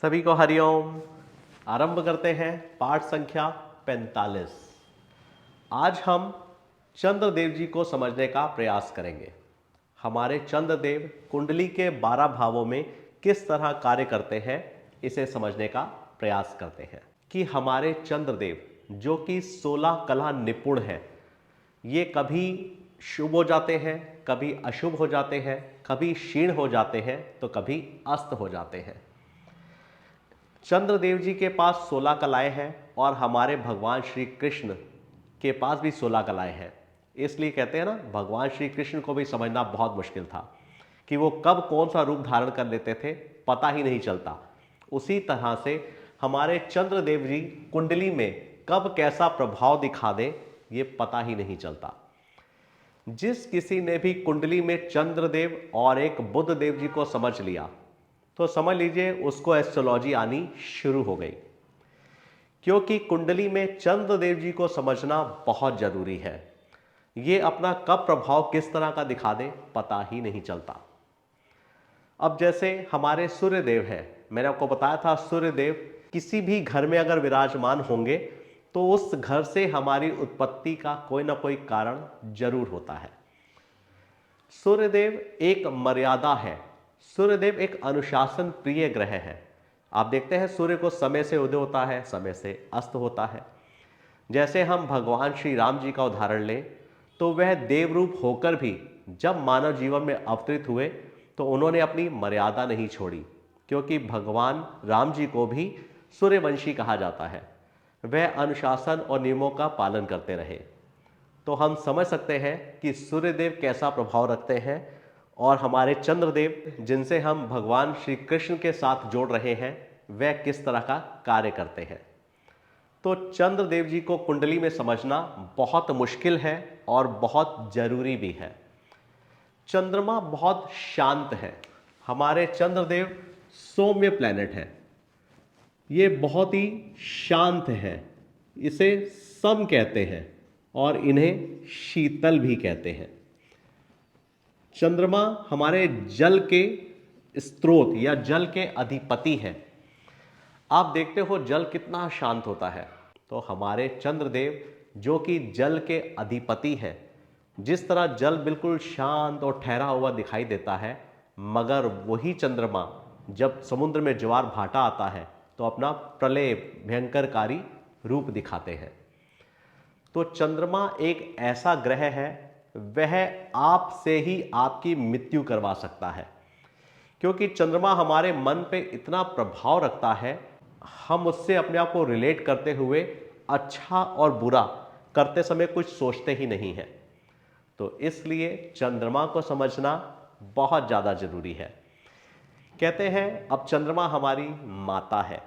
सभी को हरिओम। आरंभ करते हैं पाठ संख्या 45। आज हम चंद्रदेव जी को समझने का प्रयास करेंगे। हमारे चंद्रदेव कुंडली के 12 भावों में किस तरह कार्य करते हैं, इसे समझने का प्रयास करते हैं कि हमारे चंद्रदेव जो कि 16 कला निपुण है, ये कभी शुभ हो जाते हैं, कभी अशुभ हो जाते हैं, कभी क्षीण हो जाते हैं, तो कभी अस्त हो जाते हैं। चंद्रदेव जी के पास 16 कलाएं हैं और हमारे भगवान श्री कृष्ण के पास भी 16 कलाएं हैं। इसलिए कहते हैं ना, भगवान श्री कृष्ण को भी समझना बहुत मुश्किल था कि वो कब कौन सा रूप धारण कर लेते थे, पता ही नहीं चलता। उसी तरह से हमारे चंद्रदेव जी कुंडली में कब कैसा प्रभाव दिखा दें, ये पता ही नहीं चलता। जिस किसी ने भी कुंडली में चंद्रदेव और एक बुध देव जी को समझ लिया, तो समझ लीजिए उसको एस्ट्रोलॉजी आनी शुरू हो गई। क्योंकि कुंडली में चंद्रदेव जी को समझना बहुत जरूरी है। ये अपना कब प्रभाव किस तरह का दिखा दे, पता ही नहीं चलता। अब जैसे हमारे सूर्यदेव हैं, मैंने आपको बताया था सूर्यदेव किसी भी घर में अगर विराजमान होंगे तो उस घर से हमारी उत्पत्ति का कोई ना कोई कारण जरूर होता है। सूर्यदेव एक मर्यादा है, सूर्यदेव एक अनुशासन प्रिय ग्रह है। आप देखते हैं सूर्य को समय से उदय होता है, समय से अस्त होता है। जैसे हम भगवान श्री राम जी का उदाहरण लें तो वह देव रूप होकर भी जब मानव जीवन में अवतरित हुए तो उन्होंने अपनी मर्यादा नहीं छोड़ी, क्योंकि भगवान राम जी को भी सूर्यवंशी कहा जाता है। वह अनुशासन और नियमों का पालन करते रहे। तो हम समझ सकते हैं कि सूर्यदेव कैसा प्रभाव रखते हैं और हमारे चंद्रदेव जिनसे हम भगवान श्री कृष्ण के साथ जोड़ रहे हैं, वह किस तरह का कार्य करते हैं। तो चंद्रदेव जी को कुंडली में समझना बहुत मुश्किल है और बहुत जरूरी भी है। चंद्रमा बहुत शांत है। हमारे चंद्रदेव सौम्य प्लैनेट है, ये बहुत ही शांत है। इसे सम कहते हैं और इन्हें शीतल भी कहते हैं। चंद्रमा हमारे जल के स्रोत या जल के अधिपति है। आप देखते हो जल कितना शांत होता है, तो हमारे चंद्रदेव जो कि जल के अधिपति है, जिस तरह जल बिल्कुल शांत और ठहरा हुआ दिखाई देता है, मगर वही चंद्रमा जब समुद्र में ज्वार भाटा आता है तो अपना प्रलय भयंकरकारी रूप दिखाते हैं। तो चंद्रमा एक ऐसा ग्रह है, वह आपसे ही आपकी मृत्यु करवा सकता है। क्योंकि चंद्रमा हमारे मन पे इतना प्रभाव रखता है, हम उससे अपने आप को रिलेट करते हुए अच्छा और बुरा करते समय कुछ सोचते ही नहीं है। तो इसलिए चंद्रमा को समझना बहुत ज़्यादा जरूरी है। कहते हैं अब चंद्रमा हमारी माता है।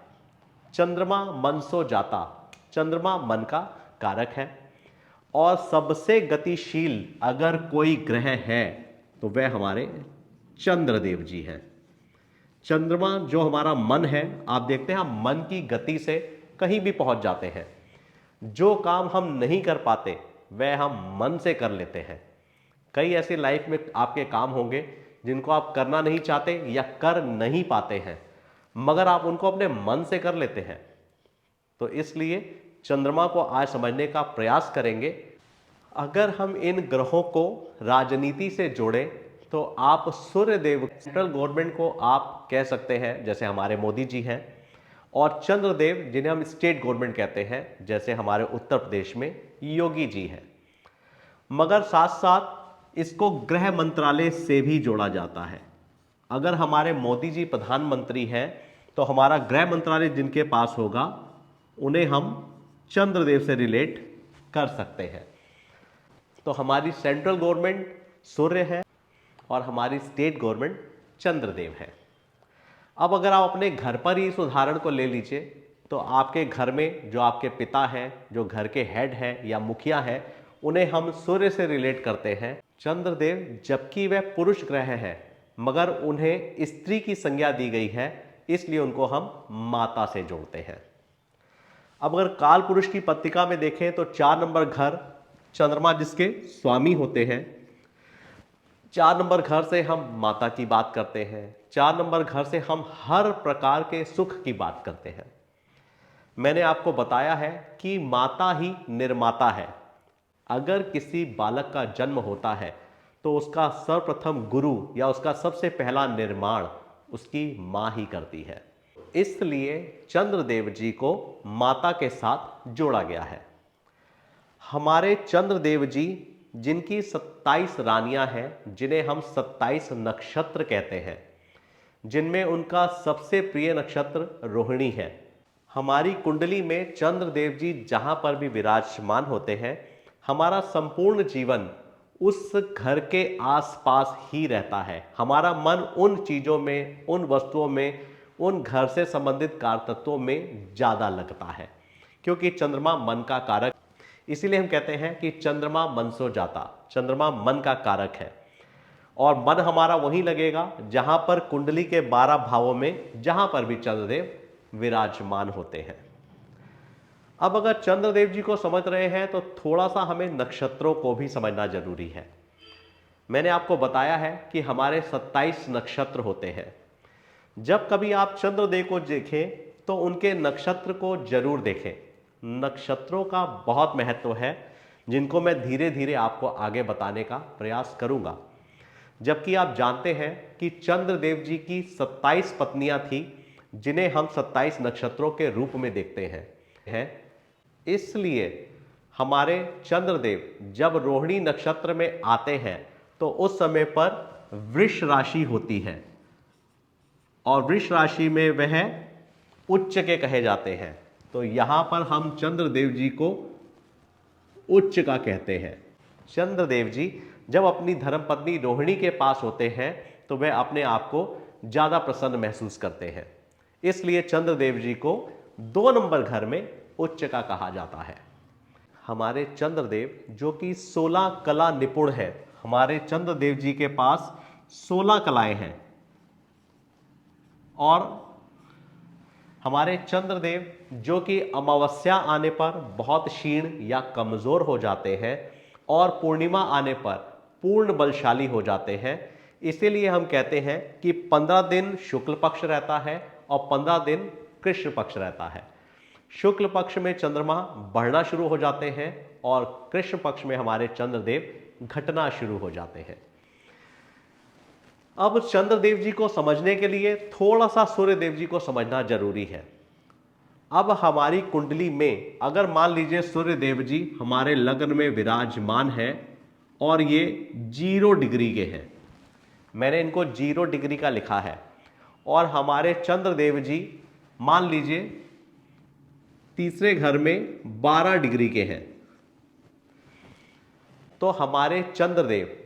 चंद्रमा मन सो जाता, चंद्रमा मन का कारक है। और सबसे गतिशील अगर कोई ग्रह है तो वह हमारे चंद्रदेव जी हैं। चंद्रमा जो हमारा मन है, आप देखते हैं हम मन की गति से कहीं भी पहुंच जाते हैं। जो काम हम नहीं कर पाते वह हम मन से कर लेते हैं। कई ऐसे लाइफ में आपके काम होंगे जिनको आप करना नहीं चाहते या कर नहीं पाते हैं, मगर आप उनको अपने मन से कर लेते हैं। तो इसलिए चंद्रमा को आज समझने का प्रयास करेंगे। अगर हम इन ग्रहों को राजनीति से जोड़ें तो आप सूर्यदेव सेंट्रल गवर्नमेंट को आप कह सकते हैं, जैसे हमारे मोदी जी हैं, और चंद्रदेव जिन्हें हम स्टेट गवर्नमेंट कहते हैं, जैसे हमारे उत्तर प्रदेश में योगी जी हैं। मगर साथ साथ इसको गृह मंत्रालय से भी जोड़ा जाता है। अगर हमारे मोदी जी प्रधानमंत्री हैं तो हमारा गृह मंत्रालय जिनके पास होगा उन्हें हम चंद्रदेव से रिलेट कर सकते हैं। तो हमारी सेंट्रल गवर्नमेंट सूर्य है और हमारी स्टेट गवर्नमेंट चंद्रदेव है। अब अगर आप अपने घर पर ही इस उदाहरण को ले लीजिए तो आपके घर में जो आपके पिता हैं, जो घर के हेड हैं या मुखिया हैं, उन्हें हम सूर्य से रिलेट करते हैं। चंद्रदेव जबकि वह पुरुष ग्रह है, मगर उन्हें स्त्री की संज्ञा दी गई है, इसलिए उनको हम माता से जोड़ते हैं। अब अगर काल पुरुष की पत्रिका में देखें तो 4 नंबर घर चंद्रमा जिसके स्वामी होते हैं, 4 नंबर घर से हम माता की बात करते हैं। 4 नंबर घर से हम हर प्रकार के सुख की बात करते हैं। मैंने आपको बताया है कि माता ही निर्माता है। अगर किसी बालक का जन्म होता है तो उसका सर्वप्रथम गुरु या उसका सबसे पहला निर्माण उसकी मां ही करती है। इसलिए चंद्रदेव जी को माता के साथ जोड़ा गया है। हमारे चंद्रदेव जी जिनकी 27 रानियां हैं, जिन्हें हम 27 नक्षत्र कहते हैं, जिनमें उनका सबसे प्रिय नक्षत्र रोहिणी है। हमारी कुंडली में चंद्रदेव जी जहां पर भी विराजमान होते हैं, हमारा संपूर्ण जीवन उस घर के आसपास ही रहता है। हमारा मन उन चीजों में, उन वस्तुओं में, उन घर से संबंधित कार्य तत्वों में ज्यादा लगता है, क्योंकि चंद्रमा मन का कारक। इसीलिए हम कहते हैं कि चंद्रमा मन सो जाता। चंद्रमा मन का कारक है और मन हमारा वहीं लगेगा जहां पर कुंडली के 12 भावों में जहां पर भी चंद्रदेव विराजमान होते हैं। अब अगर चंद्रदेव जी को समझ रहे हैं तो थोड़ा सा हमें नक्षत्रों को भी समझना जरूरी है। मैंने आपको बताया है कि हमारे 27 नक्षत्र होते हैं। जब कभी आप चंद्रदेव को देखें तो उनके नक्षत्र को जरूर देखें। नक्षत्रों का बहुत महत्व है, जिनको मैं धीरे धीरे आपको आगे बताने का प्रयास करूंगा। जबकि आप जानते हैं कि चंद्रदेव जी की 27 पत्नियां थी, जिन्हें हम 27 नक्षत्रों के रूप में देखते हैं। इसलिए हमारे चंद्रदेव जब रोहिणी नक्षत्र में आते हैं तो उस समय पर वृष राशि होती है और वृष राशि में वह उच्च के कहे जाते हैं। तो यहां पर हम चंद्रदेव जी को उच्च का कहते हैं। चंद्रदेव जी जब अपनी धर्मपत्नी रोहिणी के पास होते हैं तो वह अपने आप को ज्यादा प्रसन्न महसूस करते हैं। इसलिए चंद्रदेव जी को 2 नंबर घर में उच्च का कहा जाता है। हमारे चंद्रदेव जो कि 16 कला निपुण है, हमारे चंद्रदेव जी के पास 16 कलाएं हैं और हमारे चंद्रदेव जो कि अमावस्या आने पर बहुत क्षीण या कमजोर हो जाते हैं और पूर्णिमा आने पर पूर्ण बलशाली हो जाते हैं। इसीलिए हम कहते हैं कि 15 दिन शुक्ल पक्ष रहता है और 15 दिन कृष्ण पक्ष रहता है। शुक्ल पक्ष में चंद्रमा बढ़ना शुरू हो जाते हैं और कृष्ण पक्ष में हमारे चंद्रदेव घटना शुरू हो जाते हैं। अब चंद्रदेव जी को समझने के लिए थोड़ा सा सूर्य देव जी को समझना जरूरी है। अब हमारी कुंडली में अगर मान लीजिए सूर्य देव जी हमारे लग्न में विराजमान है और ये 0 डिग्री के हैं, मैंने इनको 0 डिग्री का लिखा है, और हमारे चंद्रदेव जी मान लीजिए तीसरे घर में 12 डिग्री के हैं, तो हमारे चंद्रदेव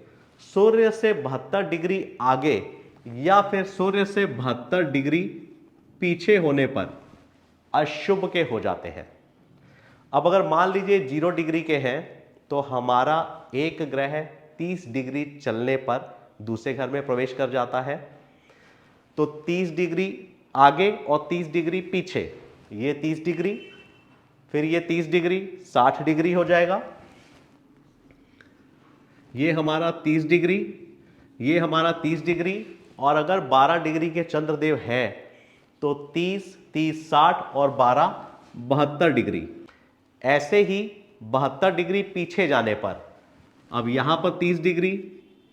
सूर्य से 72 डिग्री आगे या फिर सूर्य से 72 डिग्री पीछे होने पर अशुभ के हो जाते हैं। अब अगर मान लीजिए 0 डिग्री के हैं तो हमारा एक ग्रह 30 डिग्री चलने पर दूसरे घर में प्रवेश कर जाता है। तो 30 डिग्री आगे और 30 डिग्री पीछे, ये 30 डिग्री, फिर ये 30 डिग्री 60 डिग्री हो जाएगा। ये हमारा 30 डिग्री, ये हमारा 30 डिग्री, और अगर 12 डिग्री के चंद्रदेव हैं तो 30, 30, 60 और 12 72 डिग्री। ऐसे ही 72 डिग्री पीछे जाने पर अब यहां पर 30 डिग्री,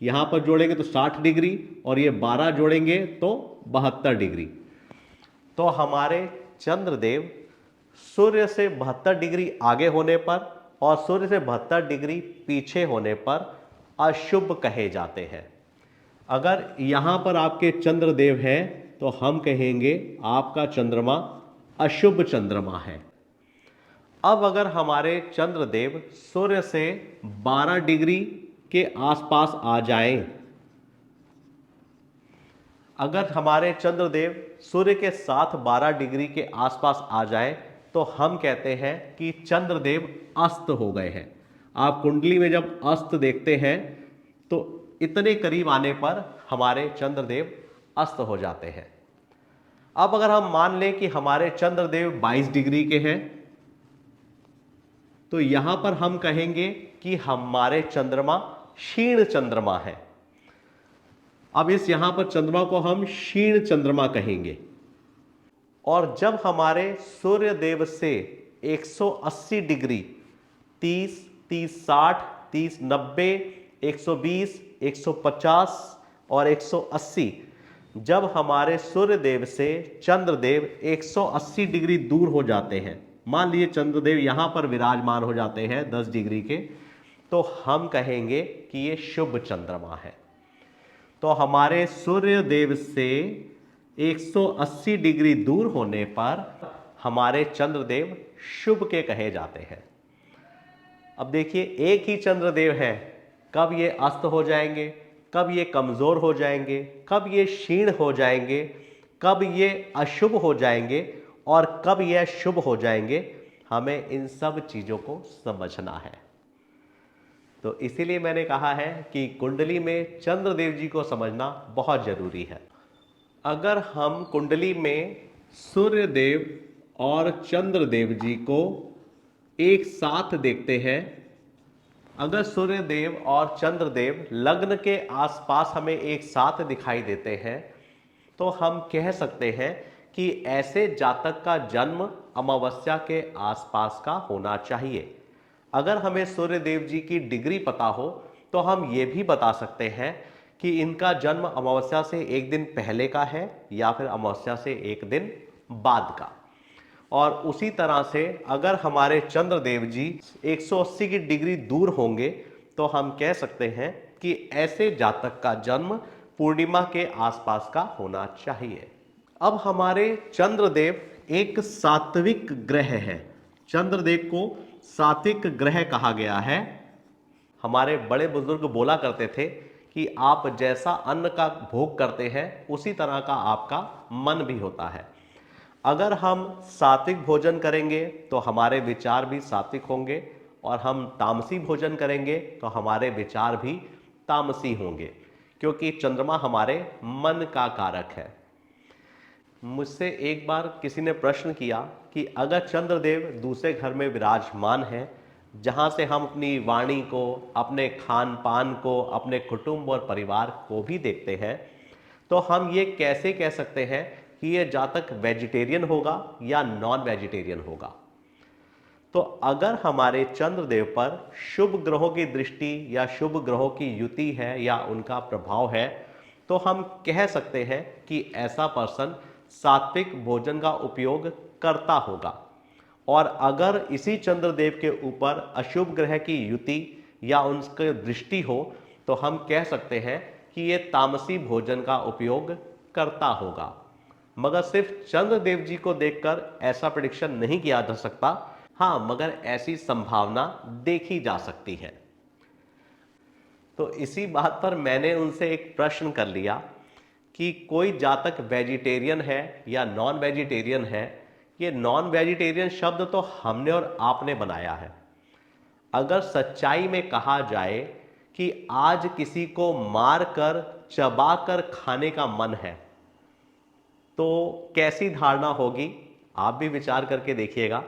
यहां पर जोड़ेंगे तो 60 डिग्री और ये 12 जोड़ेंगे तो 72 डिग्री। तो हमारे चंद्रदेव सूर्य से 72 डिग्री आगे होने पर और सूर्य से 72 डिग्री पीछे होने पर अशुभ कहे जाते हैं। अगर यहां पर आपके चंद्रदेव हैं तो हम कहेंगे आपका चंद्रमा अशुभ चंद्रमा है। अब अगर हमारे चंद्रदेव सूर्य से 12 डिग्री के आसपास आ जाएं, अगर हमारे चंद्रदेव सूर्य के साथ 12 डिग्री के आसपास आ जाएं तो हम कहते हैं कि चंद्रदेव अस्त हो गए हैं। आप कुंडली में जब अस्त देखते हैं तो इतने करीब आने पर हमारे चंद्रदेव अस्त हो जाते हैं। अब अगर हम मान लें कि हमारे चंद्रदेव 22 डिग्री के हैं तो यहां पर हम कहेंगे कि हमारे चंद्रमा क्षीण चंद्रमा है। अब इस यहां पर चंद्रमा को हम क्षीण चंद्रमा कहेंगे। और जब हमारे सूर्य देव से 180 डिग्री 30, 30, 60, 30, 90, 120, 150 और 180, जब हमारे सूर्य देव से चंद्रदेव 180 डिग्री दूर हो जाते हैं, मान लीजिए चंद्रदेव यहां पर विराजमान हो जाते हैं 10 डिग्री के, तो हम कहेंगे कि ये शुभ चंद्रमा है। तो हमारे सूर्य देव से 180 डिग्री दूर होने पर हमारे चंद्रदेव शुभ के कहे जाते हैं। अब देखिए, एक ही चंद्रदेव है, कब ये अस्त हो जाएंगे, कब ये कमजोर हो जाएंगे, कब ये क्षीण हो जाएंगे, कब ये अशुभ हो जाएंगे और कब ये शुभ हो जाएंगे, हमें इन सब चीजों को समझना है। तो इसीलिए मैंने कहा है कि कुंडली में चंद्रदेव जी को समझना बहुत जरूरी है। अगर हम कुंडली में सूर्य देव और चंद्रदेव जी को एक साथ देखते हैं, अगर सूर्य देव और चंद्रदेव लग्न के आसपास हमें एक साथ दिखाई देते हैं, तो हम कह सकते हैं कि ऐसे जातक का जन्म अमावस्या के आसपास का होना चाहिए। अगर हमें सूर्य देव जी की डिग्री पता हो तो हम ये भी बता सकते हैं कि इनका जन्म अमावस्या से एक दिन पहले का है या फिर अमावस्या से एक दिन बाद का। और उसी तरह से अगर हमारे चंद्रदेव जी 180 की डिग्री दूर होंगे तो हम कह सकते हैं कि ऐसे जातक का जन्म पूर्णिमा के आसपास का होना चाहिए। अब हमारे चंद्रदेव एक सात्विक ग्रह है। चंद्रदेव को सात्विक ग्रह कहा गया है। हमारे बड़े बुजुर्ग बोला करते थे कि आप जैसा अन्न का भोग करते हैं उसी तरह का आपका मन भी होता है। अगर हम सात्विक भोजन करेंगे तो हमारे विचार भी सात्विक होंगे, और हम तामसी भोजन करेंगे तो हमारे विचार भी तामसी होंगे, क्योंकि चंद्रमा हमारे मन का कारक है। मुझसे एक बार किसी ने प्रश्न किया कि अगर चंद्रदेव दूसरे घर में विराजमान है, जहां से हम अपनी वाणी को, अपने खान पान को, अपने कुटुंब और परिवार को भी देखते हैं, तो हम ये कैसे कह सकते हैं कि ये जातक वेजिटेरियन होगा या नॉन वेजिटेरियन होगा। तो अगर हमारे चंद्रदेव पर शुभ ग्रहों की दृष्टि या शुभ ग्रहों की युति है या उनका प्रभाव है, तो हम कह सकते हैं कि ऐसा पर्सन सात्विक भोजन का उपयोग करता होगा। और अगर इसी चंद्रदेव के ऊपर अशुभ ग्रह की युति या उनकी दृष्टि हो तो हम कह सकते हैं कि ये तामसी भोजन का उपयोग करता होगा। मगर सिर्फ चंद्रदेव जी को देखकर ऐसा प्रेडिक्शन नहीं किया जा सकता। हाँ, मगर ऐसी संभावना देखी जा सकती है। तो इसी बात पर मैंने उनसे एक प्रश्न कर लिया कि कोई जातक वेजिटेरियन है या नॉन वेजिटेरियन है। ये नॉन वेजिटेरियन शब्द तो हमने और आपने बनाया है। अगर सच्चाई में कहा जाए कि आज किसी को मारकर चबाकर खाने का मन है, तो कैसी धारणा होगी, आप भी विचार करके देखिएगा।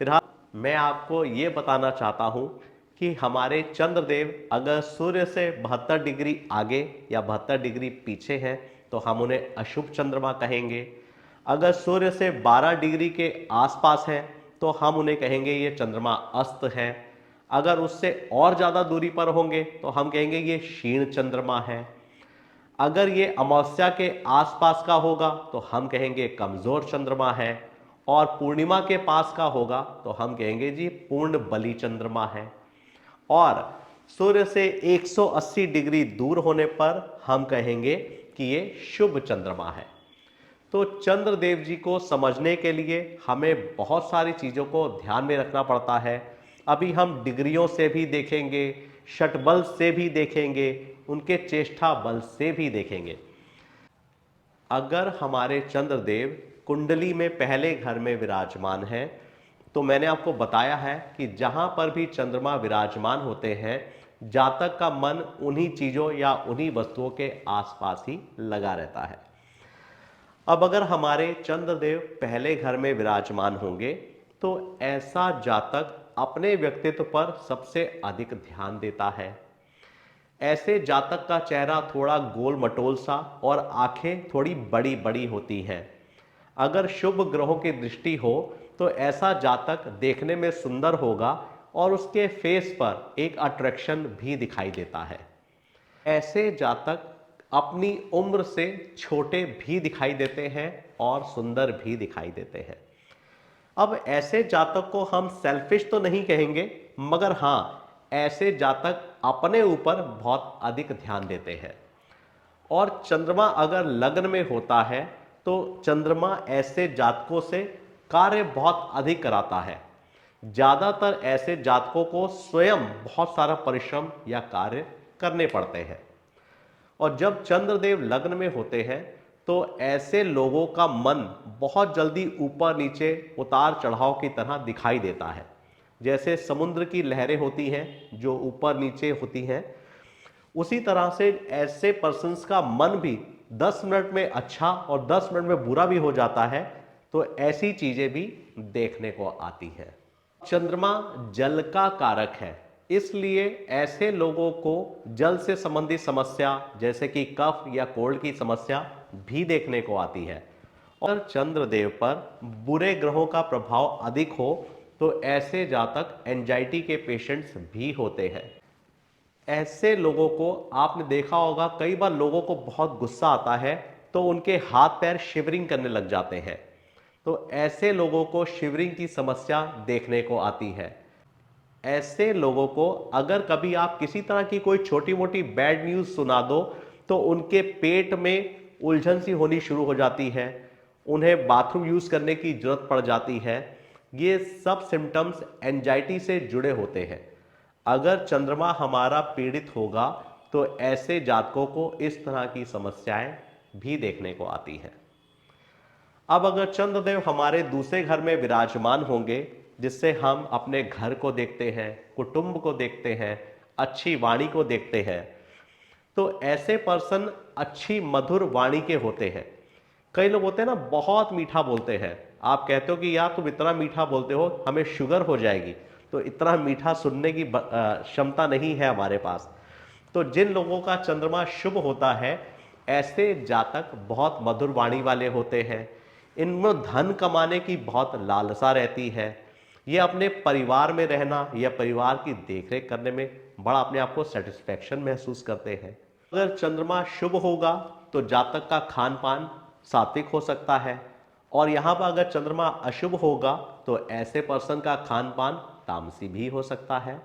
फिलहाल मैं आपको यह बताना चाहता हूं कि हमारे चंद्रदेव अगर सूर्य से 72 डिग्री आगे या 72 डिग्री पीछे हैं तो हम उन्हें अशुभ चंद्रमा कहेंगे। अगर सूर्य से 12 डिग्री के आसपास है तो हम उन्हें कहेंगे ये चंद्रमा अस्त है। अगर उससे और ज़्यादा दूरी पर होंगे तो हम कहेंगे ये क्षीण चंद्रमा है। अगर ये अमावस्या के आसपास का होगा तो हम कहेंगे कमजोर चंद्रमा है, और पूर्णिमा के पास का होगा तो हम कहेंगे जी पूर्ण बली चंद्रमा है। और सूर्य से 180 डिग्री दूर होने पर हम कहेंगे कि ये शुभ चंद्रमा है। तो चंद्रदेव जी को समझने के लिए हमें बहुत सारी चीज़ों को ध्यान में रखना पड़ता है। अभी हम डिग्रियों से भी देखेंगे, षटबल से भी देखेंगे, उनके चेष्टा बल से भी देखेंगे। अगर हमारे चंद्रदेव कुंडली में पहले घर में विराजमान है तो मैंने आपको बताया है कि जहां पर भी चंद्रमा विराजमान होते हैं जातक का मन उन्हीं चीजों या उन्हीं वस्तुओं के आसपास ही लगा रहता है। अब अगर हमारे चंद्रदेव पहले घर में विराजमान होंगे तो ऐसा जातक अपने व्यक्तित्व पर सबसे अधिक ध्यान देता है। ऐसे जातक का चेहरा थोड़ा गोल मटोल सा और आंखें थोड़ी बड़ी बड़ी होती हैं। अगर शुभ ग्रहों की दृष्टि हो तो ऐसा जातक देखने में सुंदर होगा और उसके फेस पर एक अट्रैक्शन भी दिखाई देता है। ऐसे जातक अपनी उम्र से छोटे भी दिखाई देते हैं और सुंदर भी दिखाई देते हैं। अब ऐसे जातक को हम सेल्फिश तो नहीं कहेंगे, मगर हां, ऐसे जातक अपने ऊपर बहुत अधिक ध्यान देते हैं। और चंद्रमा अगर लग्न में होता है तो चंद्रमा ऐसे जातकों से कार्य बहुत अधिक कराता है। ज्यादातर ऐसे जातकों को स्वयं बहुत सारा परिश्रम या कार्य करने पड़ते हैं। और जब चंद्रदेव लग्न में होते हैं तो ऐसे लोगों का मन बहुत जल्दी ऊपर नीचे उतार चढ़ाव की तरह दिखाई देता है। जैसे समुद्र की लहरें होती हैं जो ऊपर नीचे होती हैं, उसी तरह से ऐसे पर्सन्स का मन भी 10 मिनट में अच्छा और 10 मिनट में बुरा भी हो जाता है। तो ऐसी चीजें भी देखने को आती है। चंद्रमा जल का कारक है, इसलिए ऐसे लोगों को जल से संबंधित समस्या जैसे कि कफ या कोल्ड की समस्या भी देखने को आती है। और चंद्रदेव पर बुरे ग्रहों का प्रभाव अधिक हो तो ऐसे जातक एंजाइटी के पेशेंट्स भी होते हैं। ऐसे लोगों को आपने देखा होगा, कई बार लोगों को बहुत गुस्सा आता है तो उनके हाथ पैर शिवरिंग करने लग जाते हैं। तो ऐसे लोगों को शिवरिंग की समस्या देखने को आती है। ऐसे लोगों को अगर कभी आप किसी तरह की कोई छोटी मोटी बैड न्यूज़ सुना दो तो उनके पेट में उलझन सी होनी शुरू हो जाती है, उन्हें बाथरूम यूज़ करने की जरूरत पड़ जाती है। ये सब सिम्टम्स एंजाइटी से जुड़े होते हैं। अगर चंद्रमा हमारा पीड़ित होगा तो ऐसे जातकों को इस तरह की समस्याएं भी देखने को आती हैं। अब अगर चंद्रदेव हमारे दूसरे घर में विराजमान होंगे, जिससे हम अपने घर को देखते हैं, कुटुंब को देखते हैं, अच्छी वाणी को देखते हैं, तो ऐसे पर्सन अच्छी मधुर वाणी के होते हैं। कई लोग होते हैं ना, बहुत मीठा बोलते हैं, आप कहते हो कि यार तुम इतना मीठा बोलते हो हमें शुगर हो जाएगी, तो इतना मीठा सुनने की क्षमता नहीं है हमारे पास। तो जिन लोगों का चंद्रमा शुभ होता है, ऐसे जातक बहुत मधुर वाणी वाले होते हैं। इनमें धन कमाने की बहुत लालसा रहती है। ये अपने परिवार में रहना या परिवार की देखरेख करने में बड़ा अपने आप को सेटिस्फैक्शन महसूस करते हैं। अगर चंद्रमा शुभ होगा तो जातक का खान पान सात्विक हो सकता है, और यहाँ पर अगर चंद्रमा अशुभ होगा तो ऐसे पर्सन का खान पान तामसी भी हो सकता है।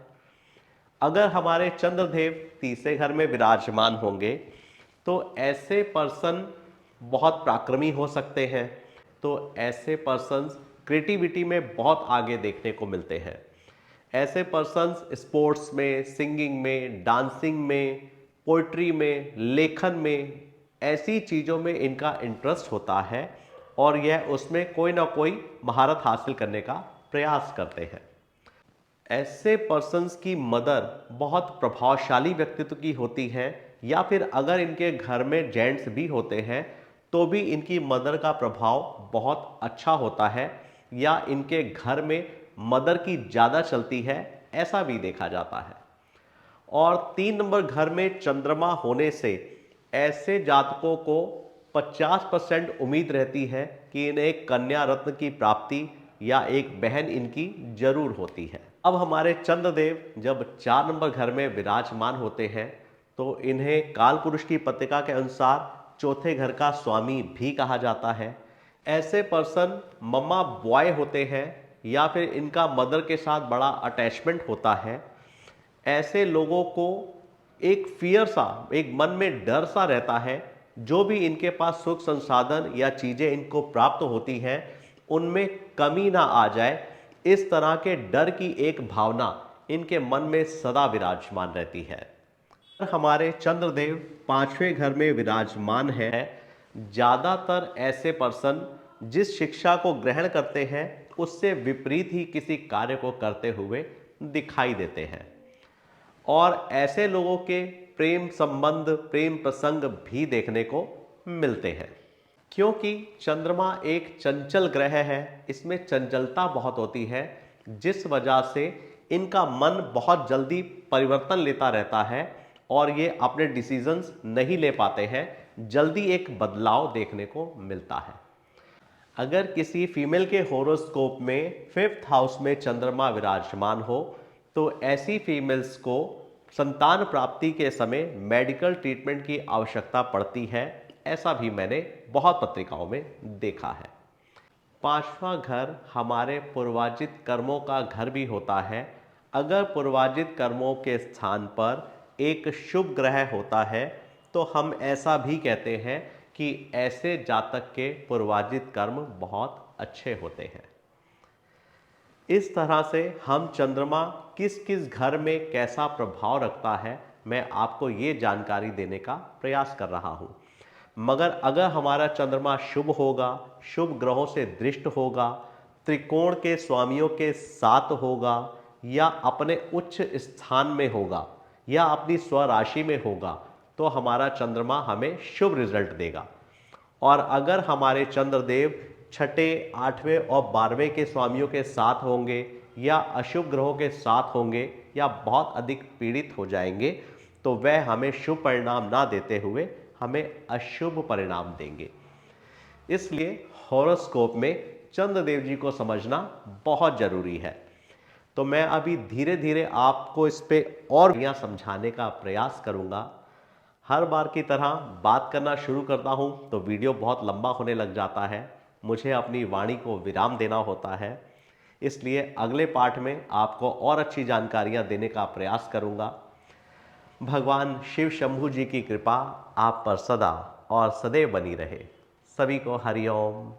अगर हमारे चंद्रदेव तीसरे घर में विराजमान होंगे तो ऐसे पर्सन बहुत पराक्रमी हो सकते हैं। तो ऐसे पर्सन्स क्रिएटिविटी में बहुत आगे देखने को मिलते हैं। ऐसे पर्सन्स स्पोर्ट्स में, सिंगिंग में, डांसिंग में, पोइट्री में, लेखन में, ऐसी चीज़ों में इनका इंटरेस्ट होता है और यह उसमें कोई ना कोई महारत हासिल करने का प्रयास करते हैं। ऐसे पर्सन्स की मदर बहुत प्रभावशाली व्यक्तित्व की होती है, या फिर अगर इनके घर में जेंट्स भी होते हैं तो भी इनकी मदर का प्रभाव बहुत अच्छा होता है, या इनके घर में मदर की ज़्यादा चलती है, ऐसा भी देखा जाता है। और 3 नंबर घर में चंद्रमा होने से ऐसे जातकों को 50% उम्मीद रहती है कि इन्हें एक कन्या रत्न की प्राप्ति या एक बहन इनकी जरूर होती है। अब हमारे चंद्रदेव जब 4 नंबर घर में विराजमान होते हैं तो इन्हें काल पुरुष की पत्रिका के अनुसार चौथे घर का स्वामी भी कहा जाता है। ऐसे पर्सन मम्मा बॉय होते हैं या फिर इनका मदर के साथ बड़ा अटैचमेंट होता है। ऐसे लोगों को एक फियर सा, एक मन में डर सा रहता है, जो भी इनके पास सुख संसाधन या चीजें इनको प्राप्त होती हैं उनमें कमी ना आ जाए, इस तरह के डर की एक भावना इनके मन में सदा विराजमान रहती है। हमारे चंद्रदेव 5वें घर में विराजमान है। ज्यादातर ऐसे पर्सन जिस शिक्षा को ग्रहण करते हैं उससे विपरीत ही किसी कार्य को करते हुए दिखाई देते हैं, और ऐसे लोगों के प्रेम संबंध, प्रेम प्रसंग भी देखने को मिलते हैं। क्योंकि चंद्रमा एक चंचल ग्रह है, इसमें चंचलता बहुत होती है, जिस वजह से इनका मन बहुत जल्दी परिवर्तन लेता रहता है और ये अपने डिसीजंस नहीं ले पाते हैं, जल्दी एक बदलाव देखने को मिलता है। अगर किसी फीमेल के होरोस्कोप में 5th हाउस में चंद्रमा विराजमान हो तो ऐसी फीमेल्स को संतान प्राप्ति के समय मेडिकल ट्रीटमेंट की आवश्यकता पड़ती है, ऐसा भी मैंने बहुत पत्रिकाओं में देखा है। 5वां घर हमारे पूर्वार्जित कर्मों का घर भी होता है। अगर पूर्वार्जित कर्मों के स्थान पर एक शुभ ग्रह होता है तो हम ऐसा भी कहते हैं कि ऐसे जातक के पूर्वार्जित कर्म बहुत अच्छे होते हैं। इस तरह से हम चंद्रमा किस किस घर में कैसा प्रभाव रखता है, मैं आपको ये जानकारी देने का प्रयास कर रहा हूं। मगर अगर हमारा चंद्रमा शुभ होगा, शुभ ग्रहों से दृष्ट होगा, त्रिकोण के स्वामियों के साथ होगा, या अपने उच्च स्थान में होगा, या अपनी स्वराशि में होगा, तो हमारा चंद्रमा हमें शुभ रिजल्ट देगा। और अगर हमारे चंद्रदेव छठे, 8वें और 12वें के स्वामियों के साथ होंगे, या अशुभ ग्रहों के साथ होंगे, या बहुत अधिक पीड़ित हो जाएंगे, तो वह हमें शुभ परिणाम ना देते हुए हमें अशुभ परिणाम देंगे। इसलिए हॉरोस्कोप में चंद्रदेव जी को समझना बहुत जरूरी है। तो मैं अभी धीरे धीरे आपको इस पे और समझाने का प्रयास करूंगा। हर बार की तरह बात करना शुरू करता हूं तो वीडियो बहुत लंबा होने लग जाता है, मुझे अपनी वाणी को विराम देना होता है। इसलिए अगले पार्ट में आपको और अच्छी जानकारियां देने का प्रयास करूंगा। भगवान शिव शंभू जी की कृपा आप पर सदा और सदैव बनी रहे। सभी को हरिओम।